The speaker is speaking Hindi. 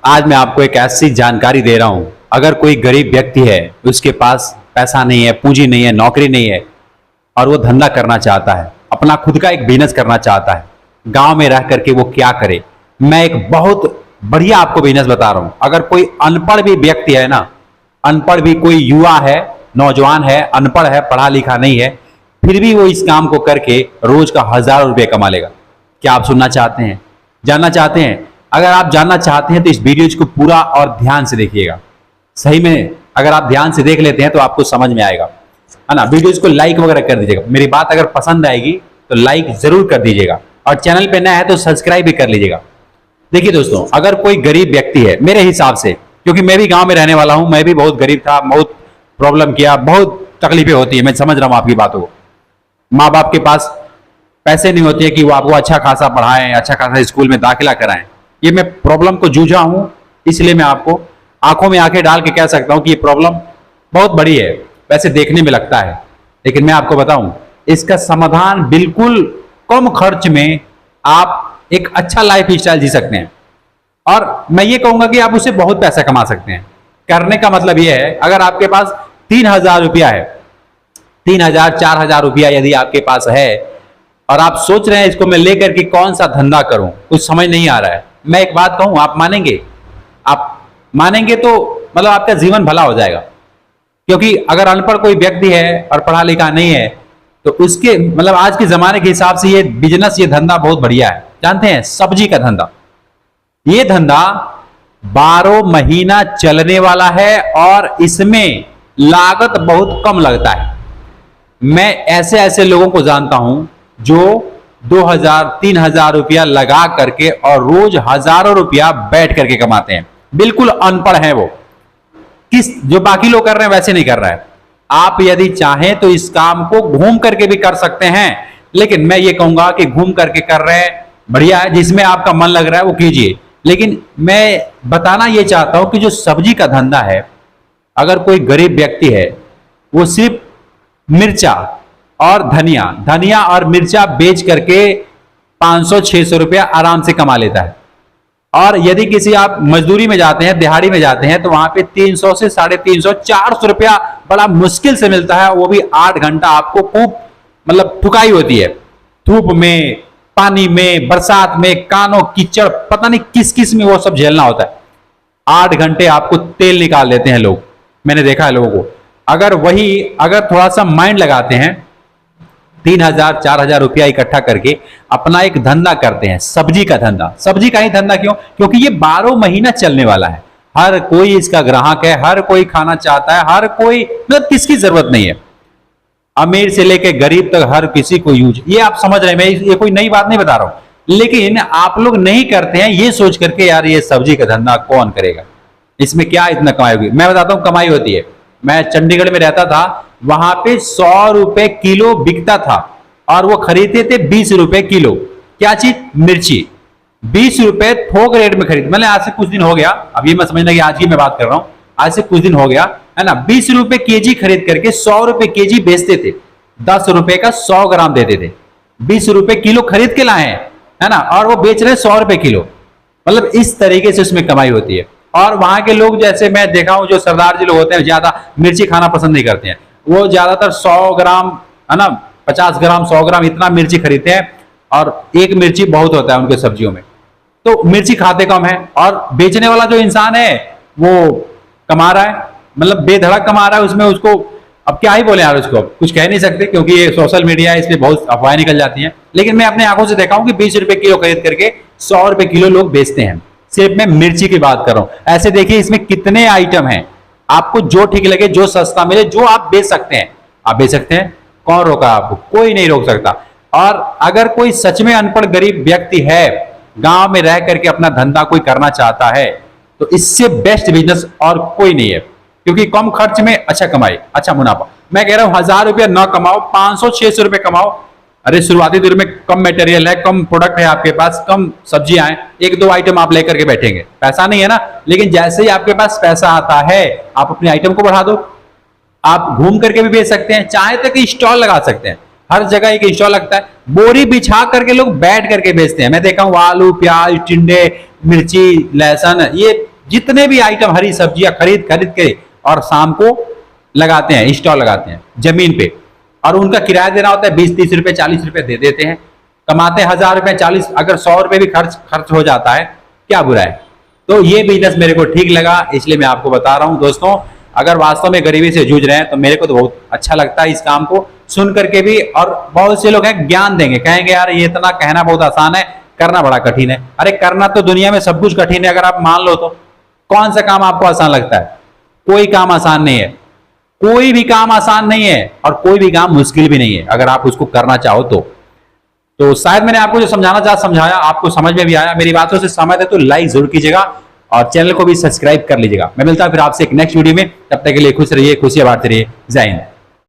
आज मैं आपको एक ऐसी जानकारी दे रहा हूं, अगर कोई गरीब व्यक्ति है, उसके पास पैसा नहीं है, पूंजी नहीं है, नौकरी नहीं है और वो धंधा करना चाहता है, अपना खुद का एक बिजनेस करना चाहता है, गांव में रह करके वो क्या करे। मैं एक बहुत बढ़िया आपको बिजनेस बता रहा हूं। अगर कोई अनपढ़ भी व्यक्ति है ना, अनपढ़ भी कोई युवा है, नौजवान है, अनपढ़ है, पढ़ा लिखा नहीं है, फिर भी वो इस काम को करके रोज का हजारों रुपये कमा लेगा। क्या आप सुनना चाहते हैं, जानना चाहते हैं? अगर आप जानना चाहते हैं तो इस वीडियो को पूरा और ध्यान से देखिएगा। सही में अगर आप ध्यान से देख लेते हैं तो आपको समझ में आएगा, है ना। वीडियोज को लाइक वगैरह कर दीजिएगा। मेरी बात अगर पसंद आएगी तो लाइक जरूर कर दीजिएगा और चैनल पे नया है तो सब्सक्राइब भी कर लीजिएगा। देखिए दोस्तों, अगर कोई गरीब व्यक्ति है, मेरे हिसाब से, क्योंकि मैं भी गांव में रहने वाला हूं, मैं भी बहुत गरीब था, बहुत प्रॉब्लम किया, बहुत तकलीफें होती है, मैं समझ रहा हूं आपकी बातों को। माँ बाप के पास पैसे नहीं होते कि वो आपको अच्छा खासा पढ़ाएं, अच्छा खासा स्कूल में दाखिला कराएं। ये मैं प्रॉब्लम को जूझा हूं, इसलिए मैं आपको आंखों में आंखें डाल के कह सकता हूं कि ये प्रॉब्लम बहुत बड़ी है। वैसे देखने में लगता है, लेकिन मैं आपको बताऊं, इसका समाधान बिल्कुल कम खर्च में आप एक अच्छा लाइफ स्टाइल जी सकते हैं। और मैं ये कहूंगा कि आप उससे बहुत पैसा कमा सकते हैं। करने का मतलब ये है, अगर आपके पास 3,000 रुपया है, 3,000 4,000 रुपया यदि आपके पास है और आप सोच रहे हैं इसको मैं लेकर के कौन सा धंधा करूं, कुछ समझ नहीं आ रहा है, मैं एक बात कहूं, आप मानेंगे? आप मानेंगे तो मतलब आपका जीवन भला हो जाएगा। क्योंकि अगर अनपढ़ कोई व्यक्ति है और पढ़ा लिखा नहीं है तो उसके मतलब आज के जमाने के हिसाब से ये बिजनेस, ये धंधा बहुत बढ़िया है। जानते हैं, सब्जी का धंधा, ये धंधा 12 महीना चलने वाला है और इसमें लागत बहुत कम लगता है। मैं ऐसे ऐसे लोगों को जानता हूं जो 2,000-3,000 रुपया लगा करके और रोज हजारों रुपया बैठ करके कमाते हैं। बिल्कुल अनपढ़ है वो, जो बाकी लोग कर रहे हैं वैसे नहीं कर रहा है। आप यदि चाहें तो इस काम को घूम करके भी कर सकते हैं, लेकिन मैं ये कहूंगा कि घूम करके कर रहे हैं बढ़िया है, जिसमें आपका मन लग रहा है वो कीजिए। लेकिन मैं बताना ये चाहता हूं कि जो सब्जी का धंधा है, अगर कोई गरीब व्यक्ति है, वो सिर्फ मिर्चा और धनिया और मिर्चा बेच करके 500-600 रुपया आराम से कमा लेता है। और यदि किसी आप मजदूरी में जाते हैं, दिहाड़ी में जाते हैं, तो वहां पे 300 से 350, 400 रुपया बड़ा मुश्किल से मिलता है। वो भी 8 घंटा आपको खूब मतलब ठुकाई होती है, धूप में, पानी में, बरसात में, कानों कीचड़, पता नहीं किस किस में वो सब झेलना होता है। 8 घंटे आपको तेल निकाल देते हैं लोग, मैंने देखा है लोगों को। अगर थोड़ा सा माइंड लगाते हैं, 3,000-4,000 रुपया इकट्ठा करके अपना एक धंधा करते हैं, सब्जी का धंधा। सब्जी का ही धंधा क्यों? क्योंकि ये 12 महीना चलने वाला है, हर कोई इसका ग्राहक है, हर कोई खाना चाहता है, हर कोई, मतलब किसकी जरूरत नहीं है, अमीर से लेके गरीब तक हर किसी को यूज। ये आप समझ रहे हैं, मैं ये कोई नई बात नहीं बता रहा हूं, लेकिन आप लोग नहीं करते हैं ये सोच करके यार ये सब्जी का धंधा कौन करेगा, इसमें क्या इतना कमाई होगी। मैं बताता हूं कमाई होती है। मैं चंडीगढ़ में रहता था, वहां पे 100 रुपए किलो बिकता था और वो खरीदते थे 20 रुपए किलो। क्या चीज? मिर्ची। 20 रुपए थोक रेट में खरीद, मैंने आज से कुछ दिन हो गया, अब ये मैं समझना कि आज की मैं बात कर रहा हूं, आज से कुछ दिन हो गया है ना, 20 रुपए केजी खरीद करके 100 रुपए केजी बेचते थे, 10 रुपए का 100 ग्राम देते थे। 20 रुपए किलो खरीद के लाए हैं, है ना, और वो बेच रहे 100 रुपए किलो। मतलब इस तरीके से उसमें कमाई होती है। और वहां के लोग, जैसे मैं देखा हूं, जो सरदार जी लोग होते हैं, ज्यादा मिर्ची खाना पसंद नहीं करते हैं। वो ज्यादातर 100 ग्राम, है ना, 50 ग्राम, 100 ग्राम इतना मिर्ची खरीदते हैं और एक मिर्ची बहुत होता है उनके सब्जियों में। तो मिर्ची खाते कम है और बेचने वाला जो इंसान है वो कमा रहा है, मतलब बेधड़क कमा रहा है उसमें। उसको अब क्या ही बोले यार, उसको कुछ कह नहीं सकते क्योंकि ये सोशल मीडिया है, इसमें बहुत अफवाहें निकल जाती हैं। लेकिन मैं अपने आंखों से देखा हूं कि 20 रुपए किलो खरीद करके 100 रुपए किलो लोग बेचते हैं। सिर्फ मैं मिर्ची की बात कर रहा हूं। ऐसे देखिए इसमें कितने आइटम हैं, आपको जो ठीक लगे, जो सस्ता मिले, जो आप बेच सकते हैं आप बेच सकते हैं। कौन रोका आपको? कोई नहीं रोक सकता। और अगर कोई सच में अनपढ़ गरीब व्यक्ति है, गांव में रह करके अपना धंधा कोई करना चाहता है, तो इससे बेस्ट बिजनेस और कोई नहीं है, क्योंकि कम खर्च में अच्छा कमाई, अच्छा मुनाफा। मैं कह रहा हूं 1,000 रुपया ना कमाओ, 500-600 रुपए कमाओ। अरे शुरुआती दौर में कम मटेरियल है, कम प्रोडक्ट है आपके पास, कम सब्जियां हैं, 1-2 आइटम आप लेकर के बैठेंगे, पैसा नहीं है ना। लेकिन जैसे ही आपके पास पैसा आता है, आप अपने आइटम को बढ़ा दो। आप घूम करके भी बेच सकते हैं, चाहे तक स्टॉल लगा सकते हैं, हर जगह एक स्टॉल लगता है, बोरी बिछा करके लोग बैठ करके बेचते हैं। मैं देखा हूं आलू, प्याज, टिंडे, मिर्ची, लहसुन, ये जितने भी आइटम हरी सब्जियां खरीद खरीद के और शाम को लगाते हैं, स्टॉल लगाते हैं जमीन पे, और उनका किराया देना होता है 20-30 रुपए 40 रुपए दे देते हैं, कमाते हैं 1000 रुपए 40, अगर 100 रुपए भी खर्च हो जाता है, क्या बुरा है। तो ये बिजनेस मेरे को ठीक लगा, इसलिए मैं आपको बता रहा हूं दोस्तों। अगर वास्तव में गरीबी से जूझ रहे हैं तो मेरे को तो बहुत अच्छा लगता है इस काम को सुन करके भी। और बहुत से लोग हैं ज्ञान देंगे, कहेंगे यार ये इतना कहना बहुत आसान है, करना बड़ा कठिन है। अरे करना तो दुनिया में सब कुछ कठिन है, अगर आप मान लो तो। कौन सा काम आपको आसान लगता है? कोई काम आसान नहीं है, कोई भी काम आसान नहीं है, और कोई भी काम मुश्किल भी नहीं है अगर आप उसको करना चाहो तो शायद मैंने आपको जो समझाया आपको समझ में भी आया। मेरी बातों से सहमत है तो लाइक जरूर कीजिएगा और चैनल को भी सब्सक्राइब कर लीजिएगा। मैं मिलता हूं फिर आपसे एक नेक्स्ट वीडियो में, तब तक के लिए खुश रहिए, खुशियां बांटते रहिए। जय हिंद।